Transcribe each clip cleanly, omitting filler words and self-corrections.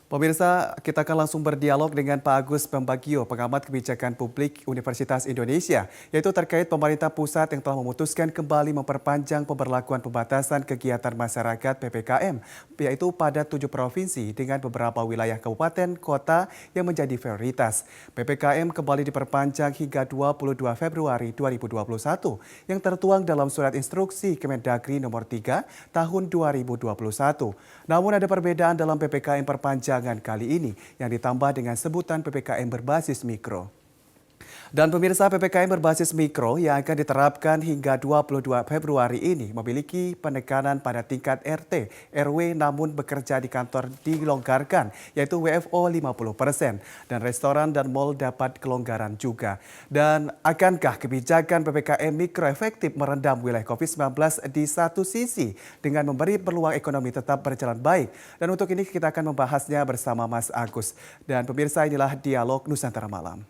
Pemirsa, kita akan langsung berdialog dengan Pak Agus Pambagio, pengamat kebijakan publik Universitas Indonesia, yaitu terkait pemerintah pusat yang telah memutuskan kembali memperpanjang pemberlakuan pembatasan kegiatan masyarakat PPKM, yaitu pada 7 provinsi dengan beberapa wilayah kabupaten kota yang menjadi prioritas. PPKM kembali diperpanjang hingga 22 Februari 2021 yang tertuang dalam Surat Instruksi Kemendagri Nomor 3 Tahun 2021. Namun ada perbedaan dalam PPKM perpanjangan kali ini yang ditambah dengan sebutan PPKM berbasis mikro. Dan pemirsa, PPKM berbasis mikro yang akan diterapkan hingga 22 Februari ini memiliki penekanan pada tingkat RT, RW namun bekerja di kantor dilonggarkan yaitu WFO 50% dan restoran dan mal dapat kelonggaran juga. Dan akankah kebijakan PPKM mikro efektif merendam wilayah COVID-19 di satu sisi dengan memberi peluang ekonomi tetap berjalan baik? Dan untuk ini kita akan membahasnya bersama Mas Agus. Dan pemirsa, inilah Dialog Nusantara Malam.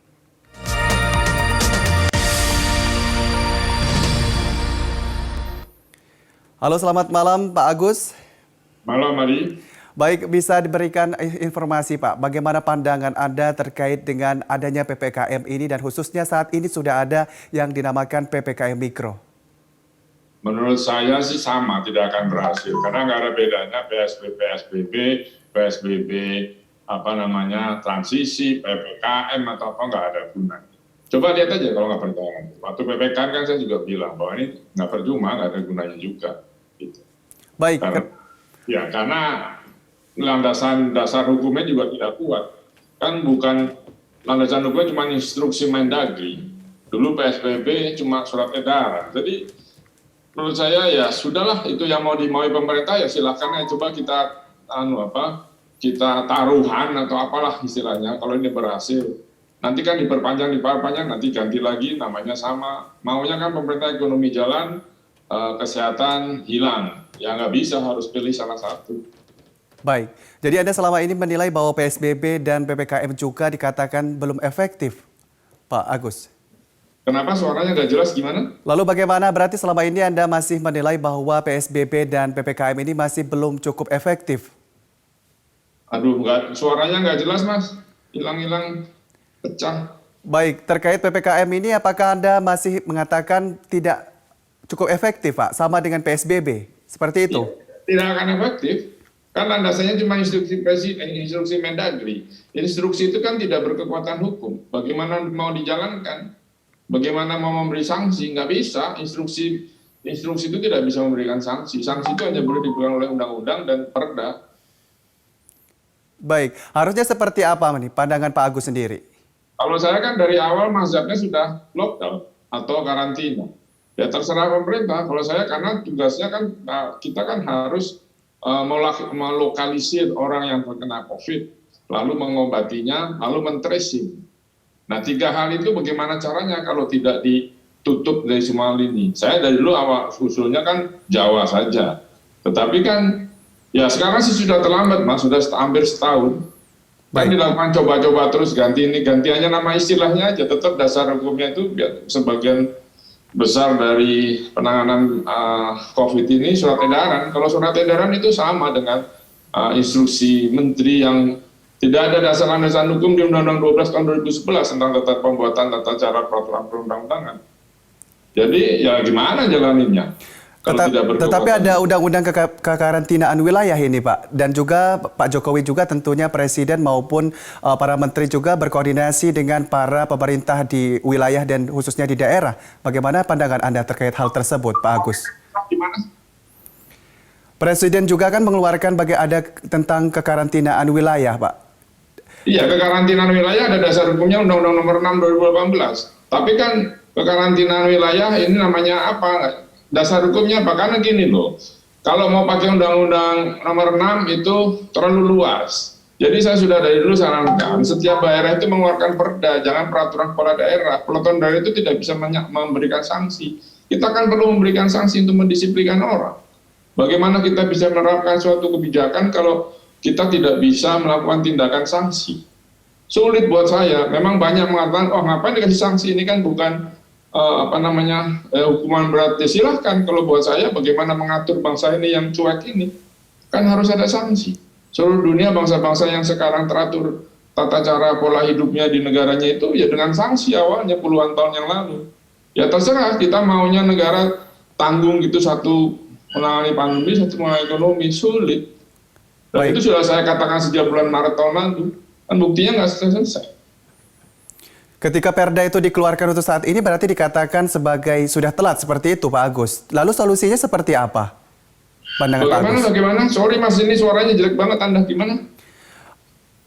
Halo, selamat malam Pak Agus. Malam, Mari. Baik, bisa diberikan informasi Pak, bagaimana pandangan Anda terkait dengan adanya PPKM ini dan khususnya saat ini sudah ada yang dinamakan PPKM Mikro? Menurut saya sih sama, tidak akan berhasil. Karena nggak ada bedanya PSBB, transisi, PPKM atau apa, nggak ada gunanya. Coba lihat aja kalau nggak percaya. Waktu PPKM kan saya juga bilang bahwa ini nggak percuma, nggak ada gunanya juga. Gitu. Baik. Karena landasan dasar hukumnya juga tidak kuat. Kan bukan landasan hukumnya cuma instruksi Mendagri. Dulu PSBB cuma surat edaran. Jadi menurut saya ya sudahlah, itu yang mau dimaui pemerintah ya silakan ya, coba kita kita taruhan atau apalah istilahnya. Kalau ini berhasil, nanti kan diperpanjang, nanti ganti lagi namanya sama. Maunya kan pemerintah ekonomi jalan, kesehatan hilang. Ya nggak bisa, harus pilih salah satu. Baik, jadi Anda selama ini menilai bahwa PSBB dan PPKM juga dikatakan belum efektif, Pak Agus? Kenapa suaranya nggak jelas gimana? Lalu bagaimana berarti selama ini Anda masih menilai bahwa PSBB dan PPKM ini masih belum cukup efektif? Aduh, suaranya nggak jelas, Mas. Hilang-hilang, pecah. Baik, terkait PPKM ini apakah Anda masih mengatakan tidak cukup efektif, Pak, sama dengan PSBB? Seperti itu? Tidak akan efektif. Kan landasannya cuma instruksi presiden, instruksi Mendagri. Instruksi itu kan tidak berkekuatan hukum. Bagaimana mau dijalankan? Bagaimana mau memberi sanksi? Nggak bisa. Instruksi itu tidak bisa memberikan sanksi. Sanksi itu hanya boleh diberikan oleh undang-undang dan perda. Baik, harusnya seperti apa nih pandangan Pak Agus sendiri? Kalau saya kan dari awal mazhabnya sudah lockdown atau karantina. Ya terserah pemerintah. Kalau saya karena tugasnya kan kita kan harus melokalisir orang yang terkena COVID, lalu mengobatinya, lalu men-tracing. Nah 3 hal itu bagaimana caranya kalau tidak ditutup dari semua lini? Saya dari dulu awal usulnya kan Jawa saja. Tetapi kan ya sekarang sih sudah terlambat, Mas, sudah hampir setahun. Kan dilakukan coba-coba terus ganti ini, ganti hanya nama istilahnya aja, tetap dasar hukumnya itu sebagian besar dari penanganan COVID ini surat edaran. Kalau surat edaran itu sama dengan instruksi menteri yang tidak ada dasar landasan hukum di Undang-Undang 12 tahun 2011 tentang pembuatan tata cara peraturan perundang-undangan. Jadi ya gimana jalaninnya? Tetapi ada undang-undang kekarantinaan wilayah ini, Pak. Dan juga Pak Jokowi juga tentunya Presiden maupun para menteri juga berkoordinasi dengan para pemerintah di wilayah dan khususnya di daerah. Bagaimana pandangan Anda terkait hal tersebut, Pak Agus? Gimana? Presiden juga kan mengeluarkan ada tentang kekarantinaan wilayah, Pak. Iya, kekarantinaan wilayah ada dasar hukumnya Undang-Undang Nomor 6 2018. Tapi kan kekarantinaan wilayah ini namanya apa? Dasar hukumnya apa? Karena gini loh, kalau mau pakai Undang-Undang Nomor 6 itu terlalu luas. Jadi saya sudah dari dulu sarankan setiap daerah itu mengeluarkan perda, jangan peraturan kepala daerah. Peraturan daerah itu tidak bisa memberikan sanksi. Kita kan perlu memberikan sanksi untuk mendisiplinkan orang. Bagaimana kita bisa menerapkan suatu kebijakan kalau kita tidak bisa melakukan tindakan sanksi? Sulit buat saya. Memang banyak mengatakan, oh ngapain dikasih sanksi, ini kan bukan hukuman berat. Ya silahkan. Kalau buat saya bagaimana mengatur bangsa ini yang cuek ini, kan harus ada sanksi Seluruh dunia bangsa-bangsa yang sekarang teratur tata cara pola hidupnya di negaranya itu ya dengan sanksi awalnya puluhan tahun yang lalu. Ya terserah kita maunya negara tanggung gitu, satu menangani pandemi, satu menangani ekonomi, sulit. Dan Baik. itu sudah saya katakan sejak bulan Maret tahun lalu. Kan buktinya nggak selesai. Ketika Perda itu dikeluarkan untuk saat ini berarti dikatakan sebagai sudah telat seperti itu Pak Agus. Lalu solusinya seperti apa? Pandangan Pak Agus. Bagaimana? Sorry Mas, ini suaranya jelek banget Anda. Gimana?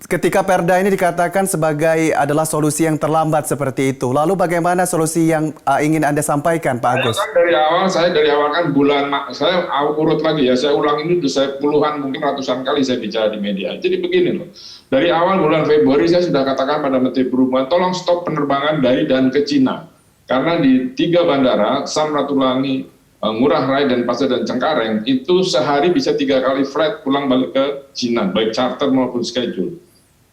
Ketika Perda ini dikatakan sebagai adalah solusi yang terlambat seperti itu. Lalu bagaimana solusi yang ingin Anda sampaikan Pak Agus? Saya dari awal kan saya urut lagi ya, saya ulang ini saya puluhan mungkin ratusan kali saya bicara di media. Jadi begini loh, dari awal bulan Februari saya sudah katakan pada Menteri Perhubungan, tolong stop penerbangan dari dan ke Cina. Karena di 3 bandara, Samratulangi, Ngurah Rai, dan Pasar dan Cengkareng, itu sehari bisa 3 kali flight pulang balik ke Cina, baik charter maupun schedule.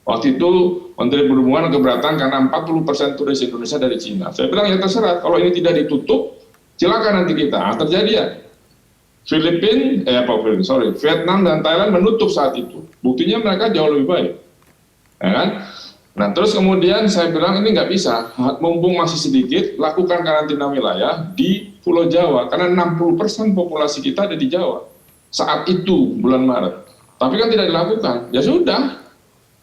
Waktu itu Menteri Perhubungan keberatan karena 40% turis Indonesia dari Cina. Saya bilang ya terserah, kalau ini tidak ditutup, silakan nanti kita. Terjadi ya. Vietnam dan Thailand menutup saat itu. Buktinya mereka jauh lebih baik. Ya kan? Nah terus kemudian saya bilang ini nggak bisa, mumpung masih sedikit, lakukan karantina wilayah di Pulau Jawa. Karena 60% populasi kita ada di Jawa. Saat itu bulan Maret. Tapi kan tidak dilakukan. Ya sudah.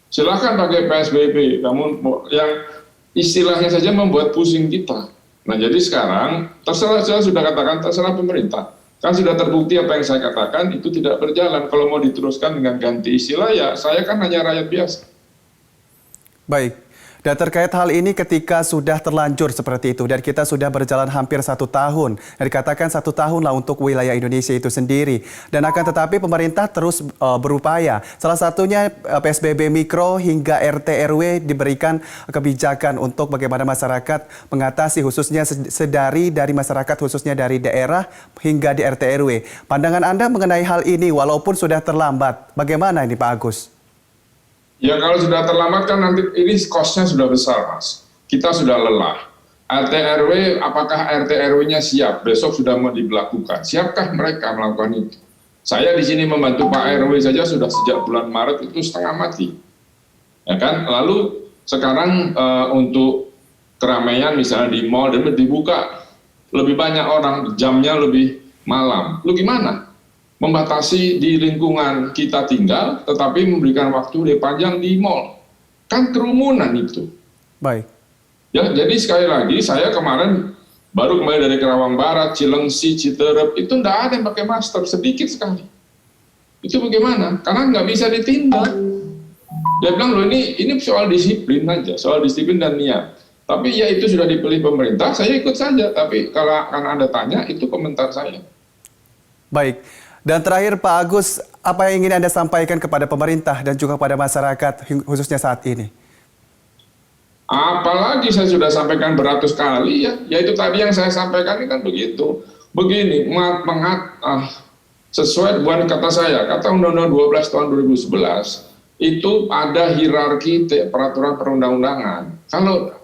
Silakan pakai PSBB, namun yang istilahnya saja membuat pusing kita. Nah jadi sekarang, terserah, saya sudah katakan terserah pemerintah. Kan sudah terbukti apa yang saya katakan itu tidak berjalan. Kalau mau diteruskan dengan ganti istilah ya saya kan hanya rakyat biasa. Baik. Dan terkait hal ini ketika sudah terlanjur seperti itu dan kita sudah berjalan hampir 1 tahun. Dan dikatakan 1 tahun lah untuk wilayah Indonesia itu sendiri. Dan akan tetapi pemerintah terus berupaya. Salah satunya PSBB Mikro hingga RT RW diberikan kebijakan untuk bagaimana masyarakat mengatasi khususnya dari masyarakat khususnya dari daerah hingga di RT RW. Pandangan Anda mengenai hal ini walaupun sudah terlambat, bagaimana ini Pak Agus? Ya kalau sudah terlambat kan nanti ini cost-nya sudah besar Mas. Kita sudah lelah. RT RW, apakah RT RW-nya siap? Besok sudah mau diberlakukan. Siapkah mereka melakukan itu? Saya di sini membantu Pak RW saja sudah sejak bulan Maret itu setengah mati. Ya kan? Lalu sekarang untuk keramaian misalnya di mall dan dibuka lebih banyak orang, jamnya lebih malam. Lu gimana? Membatasi di lingkungan kita tinggal, tetapi memberikan waktu lebih panjang di mall. Kan kerumunan itu. Baik. Ya, jadi sekali lagi, saya kemarin baru kembali dari Kerawang Barat, Cilengsi, Citerep, itu tidak ada yang pakai masker, sedikit sekali. Itu bagaimana? Karena nggak bisa ditindak. Dia bilang, loh ini soal disiplin aja, soal disiplin dan niat. Tapi ya itu sudah dipilih pemerintah, saya ikut saja. Tapi kalau akan Anda tanya, itu komentar saya. Baik. Dan terakhir Pak Agus, apa yang ingin Anda sampaikan kepada pemerintah dan juga kepada masyarakat khususnya saat ini? Apalagi saya sudah sampaikan beratus kali ya, yaitu tadi yang saya sampaikan ini kan begitu. Begini, sesuai bukan kata saya, kata Undang-Undang 12 tahun 2011, itu ada hierarki peraturan perundang-undangan. Kalau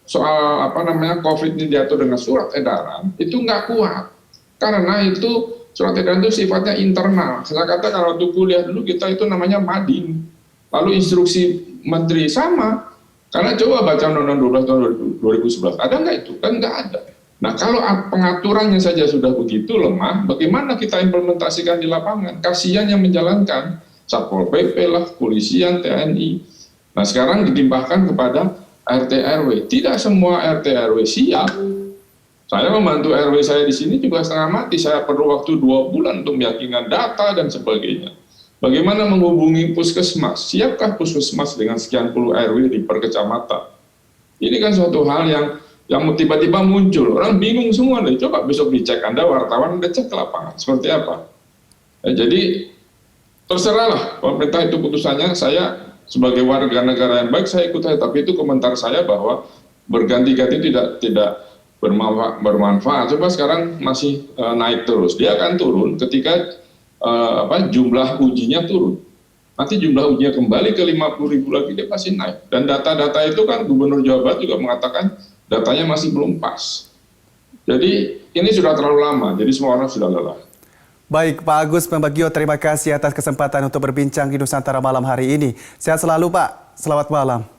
soal COVID ini diatur dengan surat edaran, itu nggak kuat. Karena itu surat edaran itu sifatnya internal. Saya kata kalau waktu kuliah dulu kita itu namanya mading. Lalu instruksi menteri sama. Karena coba baca Undang-Undang 12 tahun 2011. Ada nggak itu? Kan nggak ada. Nah kalau pengaturannya saja sudah begitu lemah, bagaimana kita implementasikan di lapangan? Kasihan yang menjalankan. Satpol PP lah, polisian, TNI. Nah sekarang ditimpahkan kepada RT RW. Tidak semua RT RW siap. Saya membantu RW saya di sini juga setengah mati. Saya perlu waktu 2 bulan untuk meyakinkan data dan sebagainya. Bagaimana menghubungi puskesmas? Siapkah puskesmas dengan sekian puluh RW di per kecamatan? Ini kan suatu hal yang tiba-tiba muncul. Orang bingung semua deh. Coba besok dicek Anda wartawan, Anda cek ke lapangan. Seperti apa? Ya, jadi terserahlah pemerintah itu putusannya. Saya sebagai warga negara yang baik saya ikut saja. Tapi itu komentar saya bahwa berganti-ganti tidak bermanfaat. Coba sekarang masih naik terus. Dia akan turun ketika jumlah ujinya turun. Nanti jumlah ujinya kembali ke 50.000 lagi, dia pasti naik. Dan data-data itu kan Gubernur Jawa Barat juga mengatakan datanya masih belum pas. Jadi ini sudah terlalu lama, jadi semua orang sudah lelah. Baik, Pak Agus Pambagio, terima kasih atas kesempatan untuk berbincang di Nusantara malam hari ini. Sehat selalu, Pak. Selamat malam.